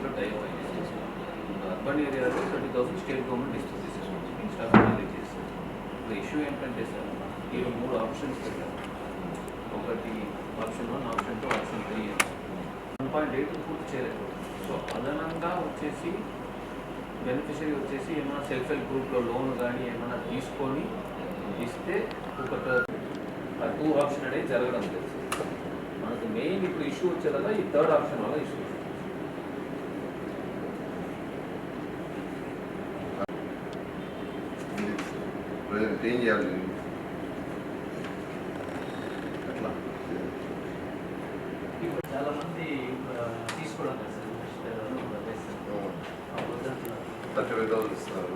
ఏరియాస్లో టైం అయింది. అర్బన్ ఏరియాలో 30,000 స్టేట్ గవర్నమెంట్ ఇస్తుంది స్టాఫ్ విలేజెస్. ఇప్పుడు ఇష్యూ ఏంటంటే సార్, ఈ 3 ఆప్షన్స్ పెట్టారు. ఒకటి ఆప్షన్ 1, ఆప్షన్ 2, ఆప్షన్ 3 1.8 పూర్తి చేయలేదు. సో అదనంగా వచ్చేసి బెనిఫిషరీ వచ్చేసి ఏమైనా సెల్ఫ్ హెల్ప్ గ్రూప్లో లోన్ కానీ ఏమైనా తీసుకొని ఇస్తే ఒక 2 ఆప్షన్ అనేది జరగడం లేదు. మనకు మెయిన్ ఇప్పుడు ఇష్యూ వచ్చేదా ఈ 3rd ఆప్షన్ వల్ల ఇష్యూ. ఏం చేయాలి అట్లా ఇప్పుడు చాలా మంది తీసుకోవడం లేదు సార్. 35,000 ఇస్తున్నారు.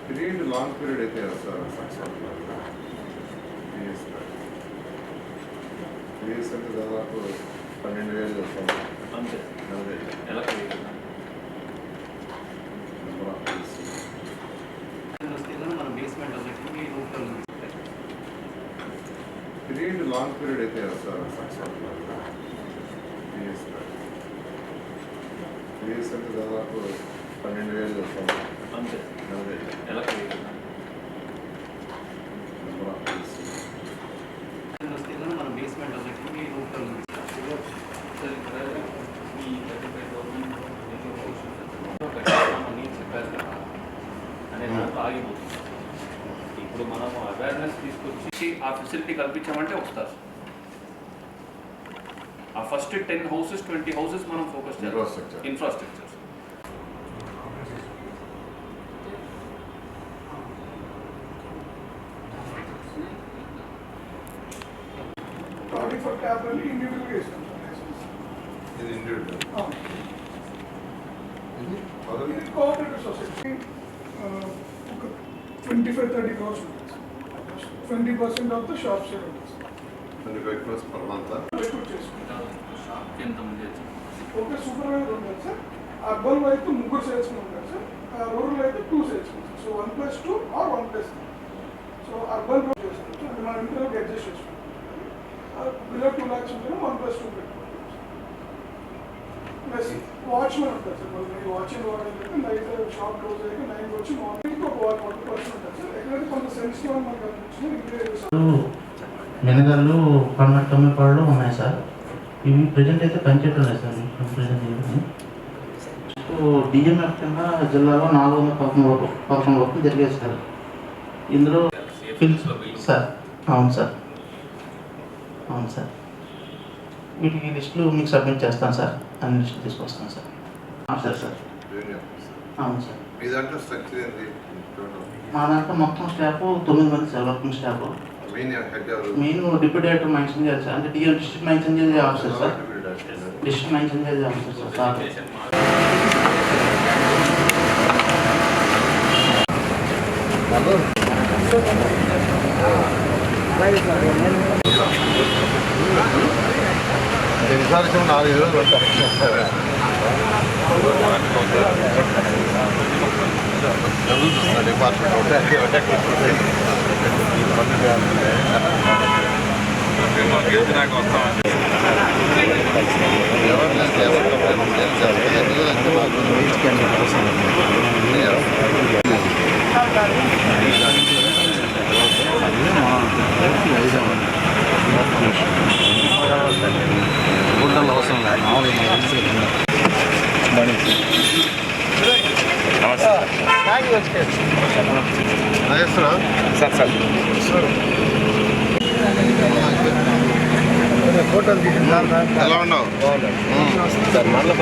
పీరియడ్ లాంగ్ పీరియడ్ అయితే సార్ 3 years అంటే దాదాపు 12,000 వస్తుంది. అంతే నెలకు మనం బేస్మెంట్ పీరియడ్ లాంగ్ పీరియడ్ అయితే సార్ 3 years అంటే దాదాపు 12,000 వస్తుంది. అంతే నెలకు మనం బేస్మెంట్ చెప్పారు కదా అనేది ఆగిపోతుంది. ఇప్పుడు మనం అవేర్నెస్ తీసుకొచ్చి ఆ ఫెసిలిటీ కల్పించామంటే వస్తారు. ఆ ఫస్ట్ 10 houses 20 houses మనం ఫోకస్ చేయాలి. Infrastructure for capital individual case. ఇది ఇండివిజువల్ ఇది కోఆపరేటివ్ సొసైటీ 25-30 crores ఉంటుంది. 20% ఆఫ్ ద షాప్ షేర్ ఉంటుంది. 25 crores per month. రిక్రూట్ చేసుకుంటారు. ఎంతమంది ఓకే, సూపర్వైజర్ ఉంటారు సార్. అర్బన్ అయితే 3 సేల్స్మెన్ ఉంటారు సార్. రూరల్ అయితే 2 salesmen. So 1+2 or 1+3. So urban చేస్తారు. అది మన ఇంటర్వ్యూకి అడ్జస్ట్ చేసుకుంటాం. బిలో 2 lakhs ఉంటే 1+2 పెట్టుకుంటాం. ప్లస్ వాచ్మెన్ ఉంటుంది సార్. మీరు వాచింగ్ వాడాలంటే నైట్ షాప్ క్లోజ్ అయ్యాక 9 వచ్చి మార్నింగ్ ఒక 40% ఉంటుంది సార్. ఎక్కడైతే కొంత సెన్సిటివ్ అని మనకు అనిపించింది మినగళ్ళు కమ్మపాడులో ఉన్నాయి సార్. ఇవి ప్రజెంట్ అయితే పనిచేయట్లేదు సార్. ప్రజెంట్ డిఎంఎఫ్ కింద జిల్లాలో 411 వరకు జరిగేది సార్. ఇందులో సార్ అవును సార్, అవును సార్. వీటికి లిస్టులు మీకు సబ్మిట్ చేస్తాను సార్. అన్ని లిస్టులు తీసుకొస్తాను సార్. సార్ సార్ అవును సార్. మీ దాంట్లో స్ట్రక్చర్ ఏంటి? మా దాంట్లో మొత్తం స్టాఫ్ 9 మంది sir. Working staff. Main deputy director mention చేయాలి సార్. అంటే డిస్ట్రిక్ట్ మెన్షన్ చేసే ఆఫీసర్ సార్. డిస్ట్రిక్ట్ మెన్షన్ చేసే ఆఫీసర్ సార్. విచారించిన 4 రోజులు పడతారు. డిపార్ట్మెంట్ గుడ్డలు అవసరం లేదు. ఎలా ఉన్నావు సార్? మండల